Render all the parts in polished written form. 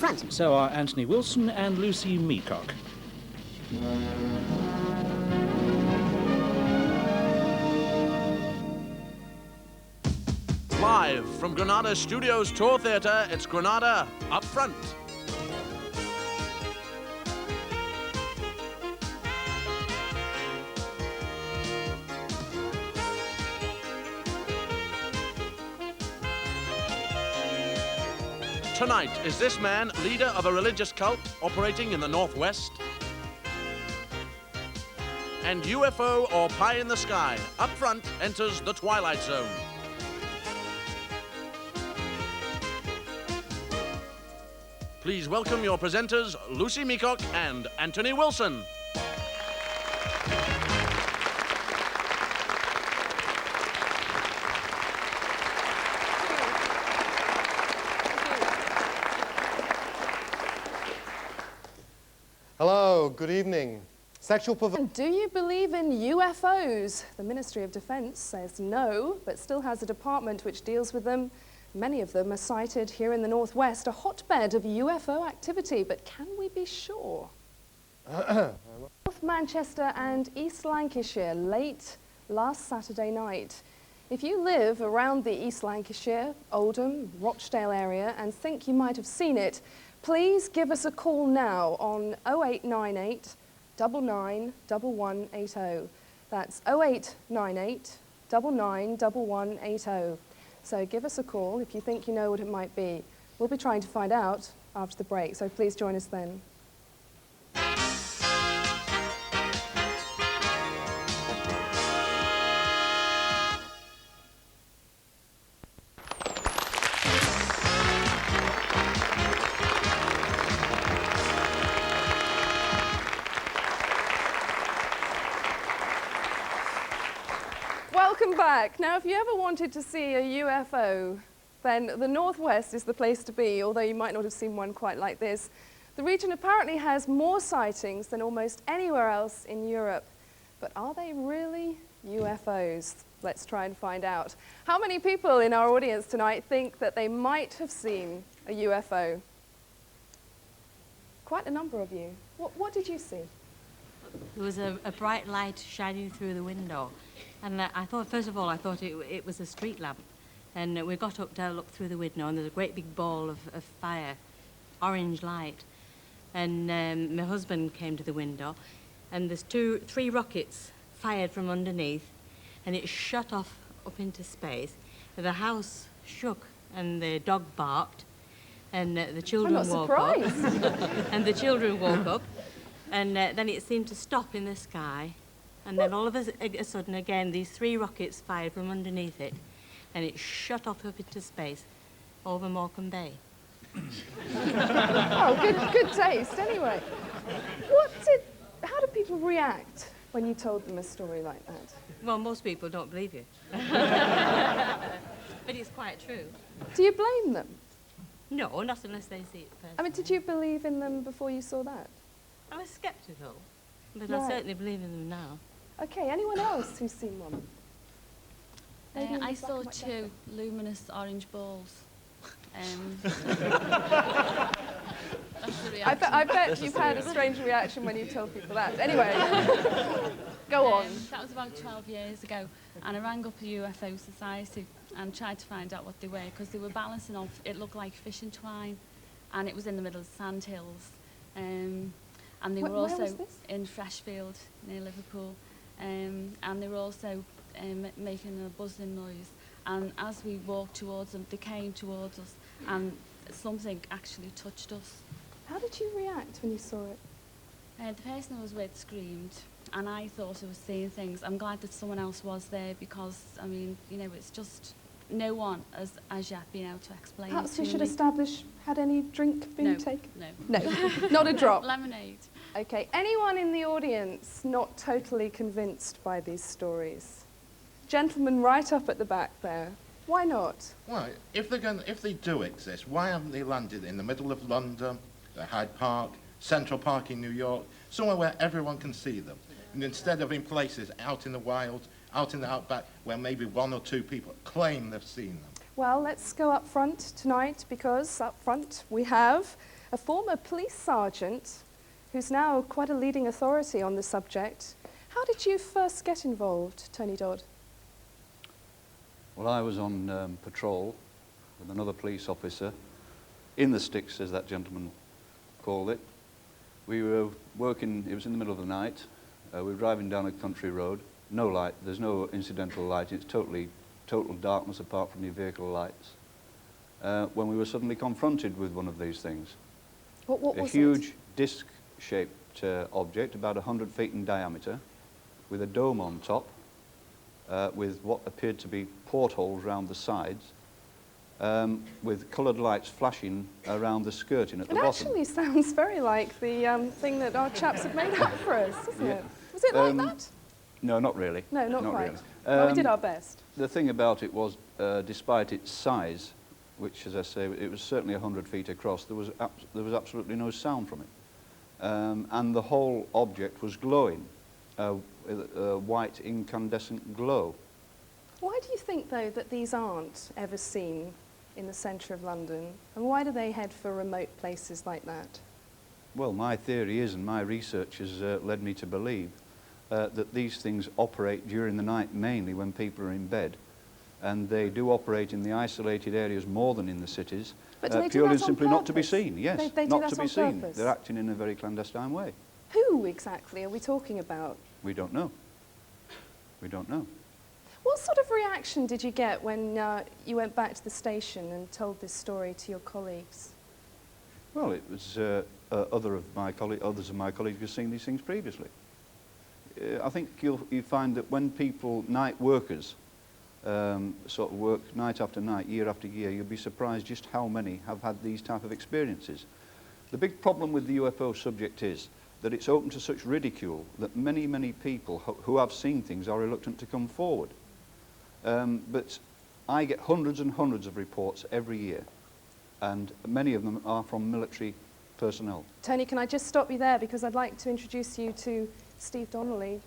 front. So are Anthony Wilson and Lucy Meacock. Live from Granada Studios Tour Theatre, it's Granada Up Front. Tonight, is this man leader of a religious cult operating in the Northwest? And UFO or pie in the sky, Up Front enters the Twilight Zone. Please welcome your presenters, Lucy Meacock and Anthony Wilson. Hello, good evening. Sexual perversion. Do you believe in UFOs? The Ministry of Defence says no, but still has a department which deals with them. Many of them are sighted here in the Northwest, a hotbed of UFO activity, but can we be sure? North Manchester and East Lancashire late last Saturday night. If you live around the East Lancashire, Oldham, Rochdale area and think you might have seen it, please give us a call now on 0898 99 1180. That's 0898 99 1180. So give us a call if you think you know what it might be. We'll be trying to find out after the break, so please join us then. Welcome back. Now, if you ever wanted to see a UFO, then the Northwest is the place to be, although you might not have seen one quite like this. The region apparently has more sightings than almost anywhere else in Europe. But are they really UFOs? Let's try and find out. How many people in our audience tonight think that they might have seen a UFO? Quite a number of you. What did you see? There was a bright light shining through the window. And I thought, first of all, I thought it was a street lamp. And we got up to look through the window, and there's a great big ball of fire, orange light. And my husband came to the window, and there's three rockets fired from underneath, and it shot off up into space. The house shook, and the dog barked, and the children woke up. And the children woke up, and then it seemed to stop in the sky. And then all of a sudden, again, these three rockets fired from underneath it, and it shot off up into space over Morecambe Bay. Oh, good taste, anyway. How do people react when you told them a story like that? Well, most people don't believe you. But it's quite true. Do you blame them? No, not unless they see it personally. I mean, did you believe in them before you saw that? I was sceptical, but Right. I certainly believe in them now. Okay, anyone else who's seen one? Maybe in the I back saw of my two jacket. luminous orange balls. I bet you've had a strange reaction when you told people that. Anyway, go on. That was about 12 years ago, and I rang up the UFO Society and tried to find out what they were, because they were balancing off, it looked like fishing twine, and it was in the middle of sand hills. And they were Where also was this? in Freshfield, near Liverpool, and they were also making a buzzing noise. And as we walked towards them, they came towards us, and something actually touched us. How did you react when you saw it? The person I was with screamed, and I thought I was seeing things. I'm glad that someone else was there, because, I mean, you know, it's just no one has as yet been able to explain it Perhaps to we should me. establish, had any drink been No, taken? no. No, not a drop. Lemonade. Okay, anyone in the audience not totally convinced by these stories? Gentleman right up at the back there. Why not? Well, if they do exist, why haven't they landed in the middle of London, Hyde Park, Central Park in New York, somewhere where everyone can see them? And instead of in places out in the wild, out in the outback, where maybe one or two people claim they've seen them. Well, let's go up front tonight, because up front we have a former police sergeant who's now quite a leading authority on the subject. How did you first get involved, Tony Dodd? Well, I was on patrol with another police officer in the sticks, as that gentleman called it. We were working, it was in the middle of the night. We were driving down a country road, no light, there's no incidental light, it's total darkness apart from your vehicle lights. When we were suddenly confronted with one of these things. What was a huge disc-shaped object, about 100 feet in diameter, with a dome on top, with what appeared to be portholes round the sides, with coloured lights flashing around the skirting at the bottom. It actually sounds very like the thing that our chaps have made up for us, doesn't it? Was it like that? No, not really. No, not quite. Really. Well, we did our best. The thing about it was, despite its size, which, as I say, it was certainly 100 feet across, there was absolutely no sound from it. And the whole object was glowing, with a white incandescent glow. Why do you think, though, that these aren't ever seen in the centre of London? And why do they head for remote places like that? Well, my theory is, and my research has led me to believe, that these things operate during the night, mainly when people are in bed. And they do operate in the isolated areas more than in the cities, But do they do purely that and on simply not to be purpose? seen. Yes, They do not that to be on seen. purpose? They're acting in a very clandestine way. Who exactly are we talking about? We don't know. We don't know. What sort of reaction did you get when you went back to the station and told this story to your colleagues? Well, it was others of my colleagues who've seen these things previously. I think you find that when people, night workers, sort of work night after night, year after year, you'll be surprised just how many have had these type of experiences. The big problem with the UFO subject is that it's open to such ridicule that many, many people who have seen things are reluctant to come forward. But I get hundreds and hundreds of reports every year, and many of them are from military personnel. Tony, can I just stop you there, because I'd like to introduce you to Steve Donnelly.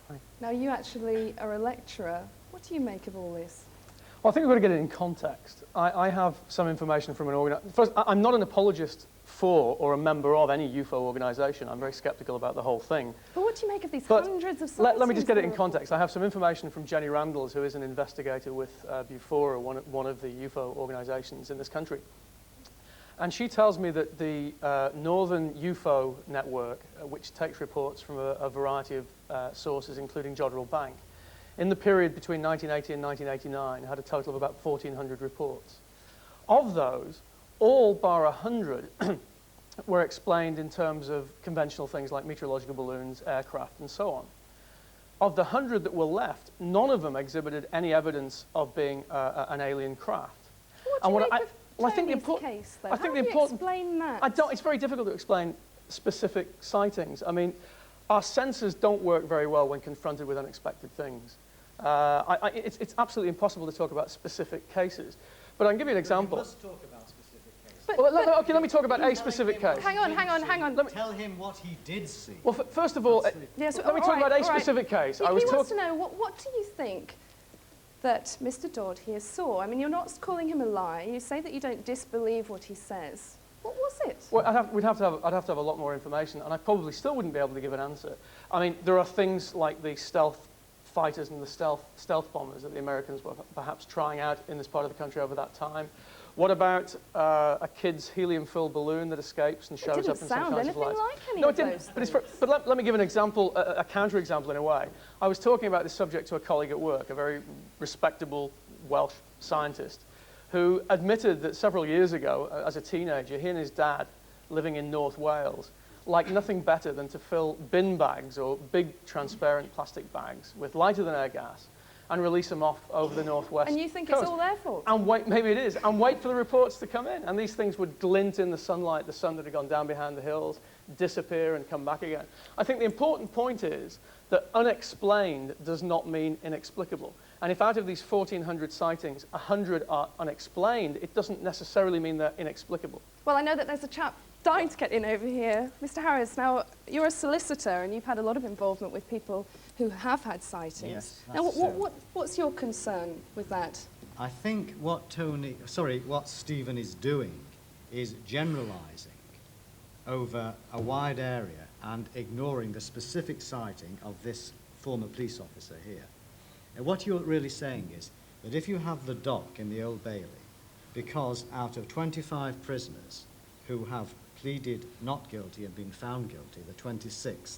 Hi. Now, you actually are a lecturer. What do you make of all this? Well, I think we've got to get it in context. I have some information from an organisation. First, I'm not an apologist for or a member of any UFO organisation. I'm very sceptical about the whole thing. But what do you make of these But hundreds of sightings? let me just get it in context. I have some information from Jenny Randalls, who is an investigator with Bufora, one of the UFO organisations in this country. And she tells me that the Northern UFO Network, which takes reports from a variety of sources, including Jodrell Bank, in the period between 1980 and 1989, had a total of about 1,400 reports. Of those, all bar 100 were explained in terms of conventional things like meteorological balloons, aircraft, and so on. Of the 100 that were left, none of them exhibited any evidence of being an alien craft. What do you make of Well, I think the Tony's case, though? I think How the do you important. explain that? It's very difficult to explain specific sightings. I mean, our senses don't work very well when confronted with unexpected things. It's absolutely impossible to talk about specific cases. But I can give you an example. We must talk about specific cases. But, let me talk about a specific case. hang on. Tell him what he did see. Well, first of all, Yes, let me talk about a specific case. He wants to know, what do you think that Mr. Dodd here saw? I mean, you're not calling him a liar. You say that you don't disbelieve what he says. What was it? Well, I'd have to have a lot more information, and I probably still wouldn't be able to give an answer. I mean, there are things like the stealth fighters and the stealth bombers that the Americans were perhaps trying out in this part of the country over that time. What about a kid's helium-filled balloon that escapes and shows up in some kinds of lights? No, it didn't. But let me give an example, a counter-example in a way. I was talking about this subject to a colleague at work, a very respectable Welsh scientist, who admitted that several years ago, as a teenager, he and his dad, living in North Wales, liked nothing better than to fill bin bags or big transparent plastic bags with lighter-than-air gas and release them off over the northwest And you think coast. it's all their fault? And wait, maybe it is, and wait for the reports to come in. And these things would glint in the sunlight, the sun that had gone down behind the hills, disappear and come back again. I think the important point is that unexplained does not mean inexplicable. And if out of these 1,400 sightings, 100 are unexplained, it doesn't necessarily mean they're inexplicable. Well, I know that there's a chap dying to get in over here. Mr. Harris, now, you're a solicitor and you've had a lot of involvement with people who have had sightings. Yes, now, that's so. what's your concern with that? I think what Stephen is doing is generalising over a wide area and ignoring the specific sighting of this former police officer here. And what you're really saying is that if you have the dock in the Old Bailey, because out of 25 prisoners who have pleaded not guilty and been found guilty, the 26th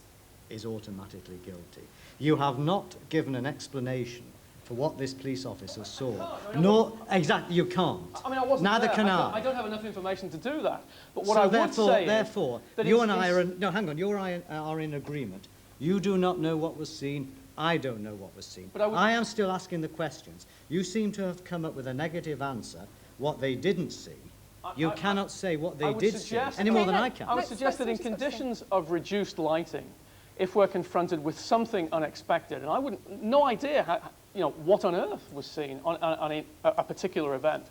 is automatically guilty. You have not given an explanation for what this police officer saw. Nor, exactly, you can't. I mean, I wasn't Neither there. can I. I don't have enough information to do that. But what So I would therefore, say therefore, is that you and I are in, no, hang on, you and I are in agreement. You do not know what was seen. I don't know what was seen. But I am still asking the questions. You seem to have come up with a negative answer. What they didn't see. You cannot say what they did see any more than I can. I would suggest that in conditions of reduced lighting, if we're confronted with something unexpected, and I wouldn't, no idea how, you know, what on earth was seen on a particular event.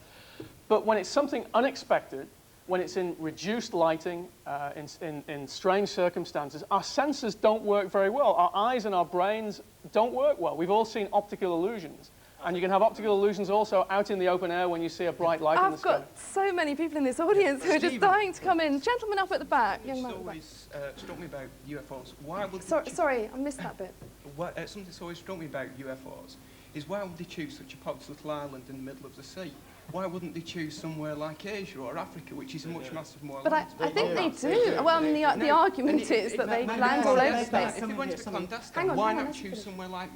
But when it's something unexpected, when it's in reduced lighting, in strange circumstances, our senses don't work very well. Our eyes and our brains don't work well. We've all seen optical illusions. And you can have optical illusions also out in the open air when you see a bright light in the sky. I've got so many people in this audience who are just dying to come in. Gentleman up at the back, young man at the back. It's always struck me about UFOs. Why would Sorry, I missed that bit. something that's always struck me about UFOs is why would they choose such a pox little island in the middle of the sea? Why wouldn't they choose somewhere like Asia or Africa, which is a much massive more But I think they do. Well, I mean, the argument is that they land all over the place. If they're going to be clandestine, why not choose somewhere like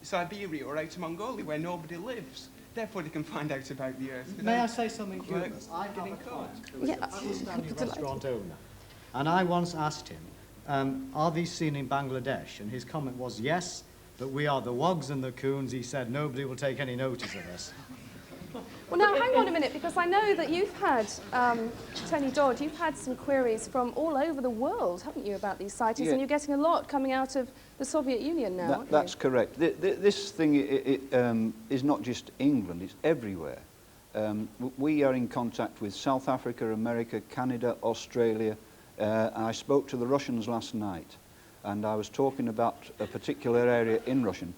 Siberia or Outer Mongolia where nobody lives? Therefore they can find out about the Earth. May I say something humorous? I have a client who is a Pakistani restaurant owner, and I once asked him, are these seen in Bangladesh? And his comment was, yes, but we are the wogs and the coons. He said, nobody will take any notice of us. Well, now, hang on a minute, because I know that you've had, Tony Dodd, you've had some queries from all over the world, haven't you, about these sightings? Yeah. And you're getting a lot coming out of the Soviet Union now, aren't That's you? correct. This thing is not just England, it's everywhere. We are in contact with South Africa, America, Canada, Australia. I spoke to the Russians last night, and I was talking about a particular area in Russian.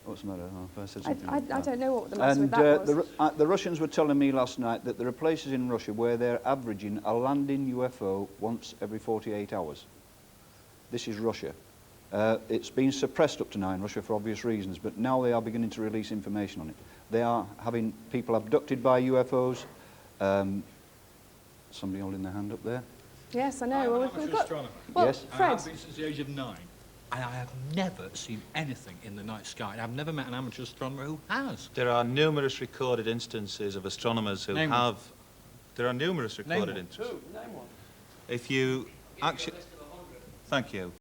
What's the matter? Oh, I said something I don't know what the matter with that was. The Russians were telling me last night that there are places in Russia where they're averaging a landing UFO once every 48 hours. This is Russia. It's been suppressed up to now in Russia for obvious reasons, but now they are beginning to release information on it. They are having people abducted by UFOs. Somebody holding their hand up there. Yes, I know. Well, we've got... astronomer. Well, Yes. Fred. I've been since the age of 9, and I have never seen anything in the night sky. And I've never met an amateur astronomer who has. There are numerous recorded instances of astronomers who Name have... There are numerous recorded one. instances. Name one. If you actually... Thank you.